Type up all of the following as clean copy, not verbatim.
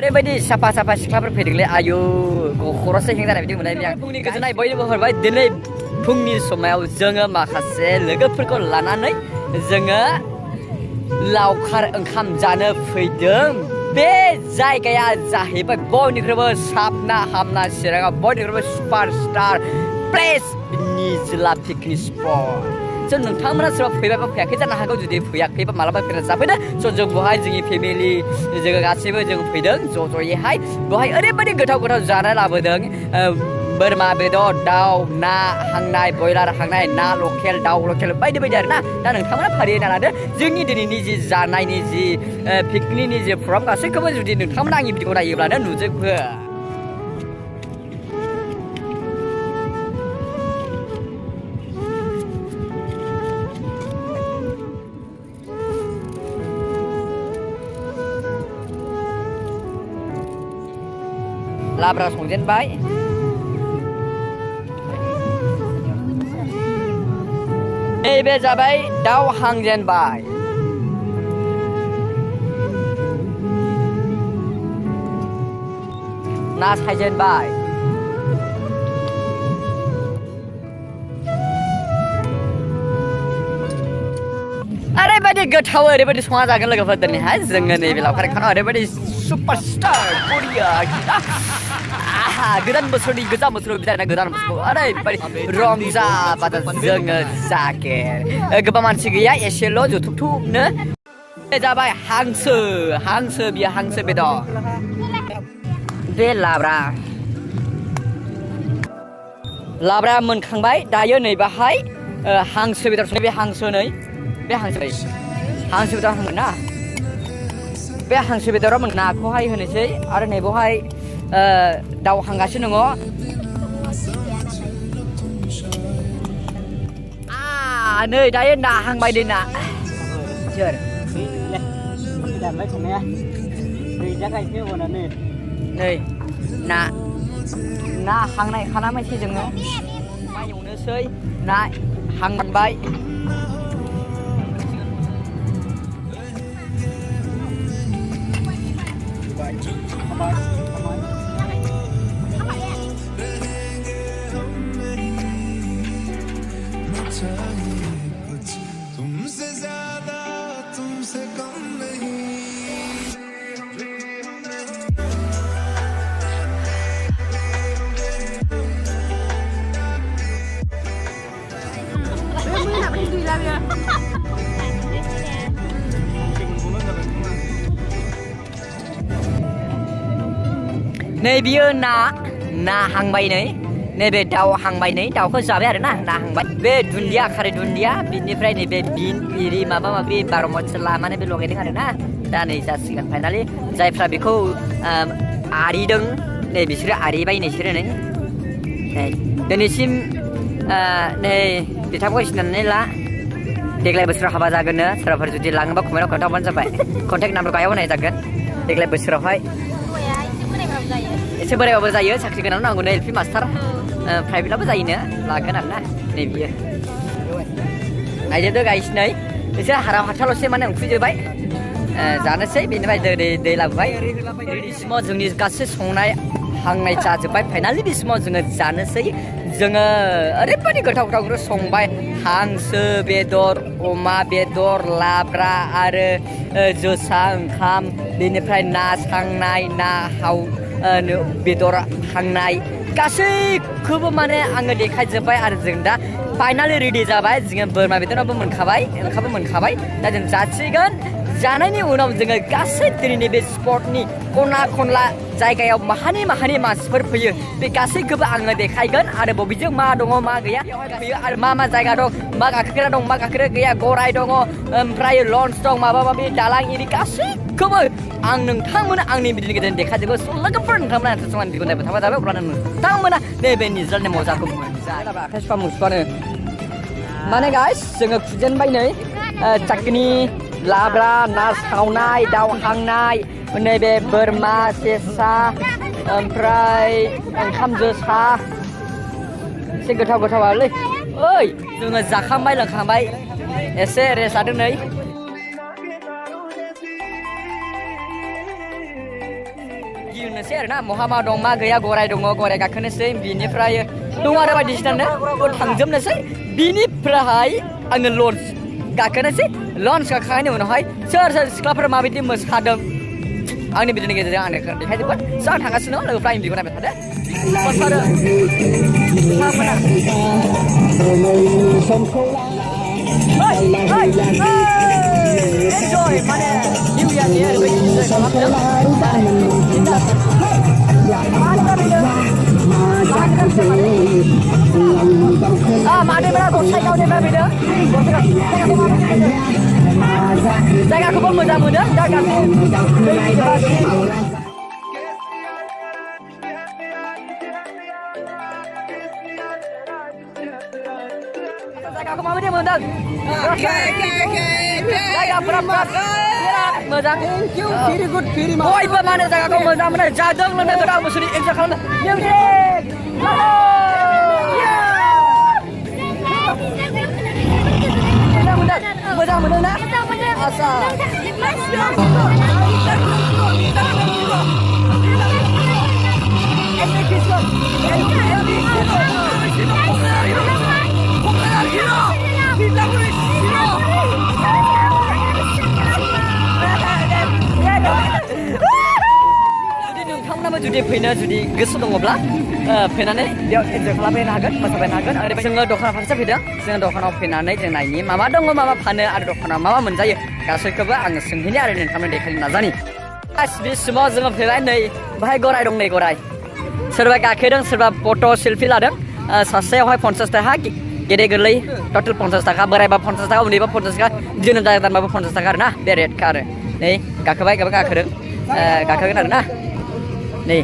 ओरैबायदि साफा साफा सिख्लाफोर फैदोंलै आयु खर'से हें जानाय बायदि मोननाय आं फुंनि गोजोननाय बयनोबो हरबाय दिनै फुंनि समाव जोङो माखासे लोगोफोरखौ लानानै जोङो लावखार ओंखाम जानो फैदों बे जायगाया जाहैबाय बयनिख्रुइबो साबना हामना चिराङाव बयनिख्रुइबो सुपारस्टार प्लेस निजोला पिकनिक स्पट स' नोंथांमोना सोरबा फैबाबो फैयाखै जानो हागौ जुदि फैयाखैबा मालाबा फैना जाफैदो स' जों बेवहाय जोंनि फेमिलि जोङो गासैबो जों फैदों ज' ज'यैहाय बेवहाय ओरैबायदि गोथाव गोथाव जानाय लाबोदों बोरमा बेदर दाउ ना हांनाय बयलार हांनाय ना लकेल दाउ लकेल बायदि बायदि आरोना दा नोंथांमोना फारियै लादो जोंनि दिनैनि जि जानायनि जि पिकनिकनि जि प्रग्राम गासैखौबो जुदि नोंथांमोना आंनि भिडिअखौ नायोब्लानो नुजोबो लाब्रा संजेनबाय नैबे जाबाय दाउ हांजेनबाय ना सायजेनबाय ओरैबायदि गोथाव ओरैबायदि संना जागोन लोगोफोर दिनैहाय जोङो नैबे लावखार ओंखामाव ओरैबायदि सुपारस्टार बरिया गोदान बोसोरनि गोजाम बोसोराव बिदायना गोदान बोसोरखौ ओरैबायदि रंजा बाजा जोङो जागोन गोबां मानसि गैया एसेल' जुथुबथुबनो जाबाय हांसो बियो हांसो बेदर बे लाब्रा मोनखांबाय दायो नै बाहाय हांसो बेदर बे हांसो बेदर होनगोन ना बे हांसो बेदराव नाखौहाय होनोसै आरो नै बेवहाय दाउ हांगासिनो दङ नै दायो ना हांबाय दे ना सोर नै ना हांनाय खालामनोसै जोङो मा एवनोसै ना हांबाय तुमसे ज्यादा तुमसे कम नहीं नै बियो ना हांबाय नैबे दाउ हांबाय नै दाउखौ जाबाय आरो ना हांबाय बे दुन्दिया खारै दुन्दिया बिनिफ्राय नैबे बिन इरि माबा माबि बार' मस्ला माने बे लगायदों आरो ना दा नै जासिगोन फाइनालि जायफ्रा बेखौ आरिदों नै बिसोरो आरिबाय नोंसोरो नै दिनैसिम नै बिथांखौ सिनायनानै ला देग्लाय बोसोराव हाबा जागोननो सोरबाफोर जुदि लाङोबा कमेन्टआव खोन्थाहरबानो जाबाय कन्टेक्ट नाम्बारखौ आयाव होनाय जागोन देग्लाय बोसोरावहाय एसे बोरायबाबो जायो साख्रि गोनां नांगौनो एलपि मास्टार प्राइभेटआबो जायोनो लागोन आरो ना नै बियो नायजोबदो गाइस नै एसे हाराव हाथाल'सो माने उखैजोबबाय जानोसै बेनिफ्राय दै लाबोबाय बे समाव जोंनि गासै संनाय हांनाय जाजोब्बाय फाइनालि बे समाव जोङो जानोसै जोङो ओरैबायदि गोथाव संबाय हांसो बेदर अमा बेदर लाब्रा आरो जोसा ओंखाम बेनिफ्राय ना सांनाय ना बेदर हांनाय गासैखौबो माने आङो देखायजोब्बाय आरो जों दा फाइनालि रेडि जाबाय जोङो बोरमा बेदराबो मोनखाबाय ओंखामबो मोनखाबाय दा जों जासिगोन जानायनि उनाव जोङो गासै दिनैनि बे स्पटनि खना खनला जायगायाव माहानि मानसिफोर फैयो बे गासैखौबो आङो देखायगोन आरो बबेजों मा दङ मा गैया फैयो आरो मा जायगा दं मा गाखोग्रा दं मा गाखोग्रा गैया गराय दङ ओमफ्राय लन्च दं माबा माबि दालां इरि गासैखौबो आं नोंथांमोना आंनि भिडिअनि गेजेरजों देखायजोबो लोगोफोर नोंथांमोना संनानै भिडिअ नायबाय थाबा जाबाय अब्लानो नोंथांमोना नैबे निजालनि मजाखौ मोनजायो आखाइ सुफा मुसुफानो माने गाइस जोङो खुजेनबाय नै चाटनि लाब्रा ना सावनाय दाउ हांनाय नैबे बोरमा सेसा ओमफ्राय ओंखाम जोसा एसे गोथाव आलै ओइ जोङो जाखांबाय लोंखांबाय एसे रेस्ट लादों नै थांनोसै आरोना बहा मा दं मा गैया गराय दङ गराय गाखोनोसै बिनिफ्राय दङ आरो बायदिसिनानो थांजोबनोसै बिनिफ्राय आङो लन्च गाखोनोसै लन्च गाखोनायनि उनावहाय सोर सोर सिख्लाफोरा माबायदि मोसादों आंनि भिडिअनि गेजेरजों आंनो देखायजोबगोन स' आं थांगासिनो दं लोगोफ्रा आंनि भिडिअखौ नायबाय थादो मोसादो बिथांमोना enjoy माने निउ इयारनि ओरैबायदि इन्जय खालामदों मादैफोरा गसाइगावनिफ्राय फैदों जायगाखौबो मोजां मोनो जायगाखौ माबायदि मोनदों जायगाफोरा बिराद मोजां बयबो माने जायगाखौ मोजां मोनो जादों लोंनो गोदान बोसोरनि एन्जय खालामदों मोजां मोनो ना आसा जुदि फैनो जुदि गोसो दङब्ला फैनानै बेयाव एन्जय खालामफैनो हागोन मोसाफैनो हागोन ओरैबायदि जोङो दखानाव फारसे फैदों जोङो दखानाव फैनानै जों नायनि मा मा दङ मा मा फानो आरो दखानाव मा मा मोनजायो गासैखौबो आङो सोंहैनि आरो नोंथांनो देखायनो नाजानि बे समाव जोङो फैबाय नै बाहाय गराय दं नै गराय सोरबा गाखोदों सोरबा फट' सेल्फि लादों सासेयावहाय 50 थाखा गेदेर गोरलै टटेल 50 थाखा बोरायबा 50 थाखा उन्दैबा 50 थाखा जोनोम जागोदानबाबो 50 थाखा आरो ना बे रेटखा आरो नै गाखोबाय गोबां गाखोदों गाखोगोन आरो ना नै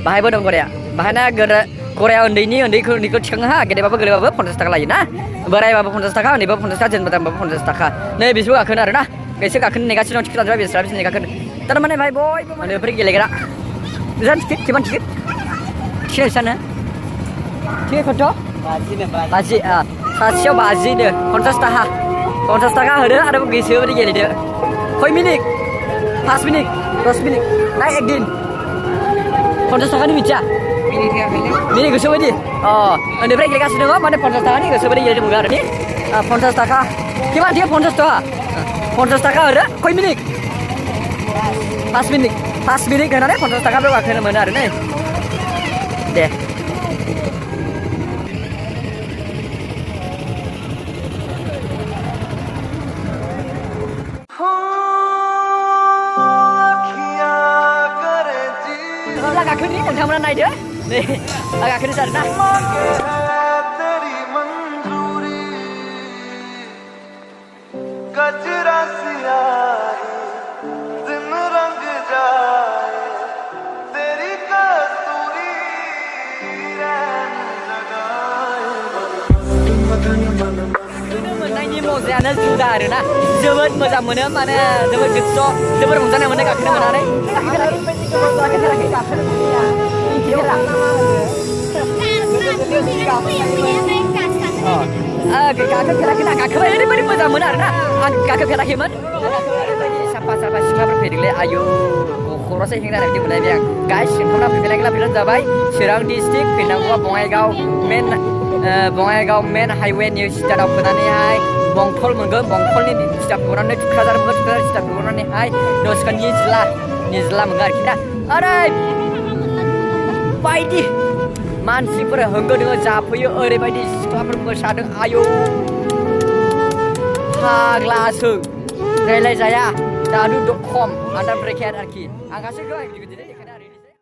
बाहायबो दं गराया बाहायना गराया उन्दैखौ थिखाङो हा गेदेरबाबो गोरलैबाबो 50 थाखा लायो ना बोरायबाबो 50 थाखा उन्दैबाबो 50 थाखा जोनोम जादोंबाबो 50 थाखा नै बिसोरबो गाखोनो आरो ना बिसोर गाखोनो नेगासिनो दं टिकेट लाजोबबाय बिसोर गाखोनो थारमाने भाई बयबो माने बेफोर गेलेग्रा बिराद टिकेट किमान टिकेट बेसेबांनो टिकेट खथ' 50 सासेयाव 50 नो 50 थाखा होदो आरो गोसो बायदि गेलेदो खय मिनिट 5 मिनिट 10 मिनिट ना एक दिन 50 थाखानि मिथिया मिनिट गोसो बायदि उन्दैफ्राय गेलेगासिनो दङ माने 50 थाखानि गोसो बायदि गेलेनो मोनो आरो नि 50 थाखा किमान टिकेट 50 थाखा होदो खय मिनिट 5 मिनिट होनानै 50 थाखाबो गाखोनो मोनो आरो नै दे गाखोनि नोंथांमोना नायदो नै गाखोनोसै आरो ना गजरा सियाही दिन रंग जाए तेरी कसूरी मोननायनि मजायानो जुदा आरोना जोबोद मोजां मोनो माने जोबोद गोसोआव जोबोद रंजानाय मोनो गाखोनो मोननानै गाखोबाय ओरैबायदि मोजां मोनो आरोना आं गाखोफेराखैमोन साफा सिख्लाफोर फैदोंलै आयु खर'सो हेंना बिदि मोनलायबाय आं गाइस नोंथांमोना फैफेराखैब्ला फैबानो जाबाय चिरां डिस्ट्रिक्ट फैनांगौआ बङाइगाव मेन हाइवेनि स्टार्टआव फैनानैहाय बंथल मोनगोन बंथलनि स्टार्ट हरनानै थुक्राझार मोनगोन थुक्राझार स्टार्ट हरनानैहाय दसखा निजला मोनगोन आरोखि ना ओरैबायदि मानसिफोर होंगो दोंगो जाफैयो ओरैबायदि सिख्लाफोर मोसादों आयौ फाग्लासो रायलायजाया दादु.com आन्दार ब्रेकेट आरोखि आं गासैखौ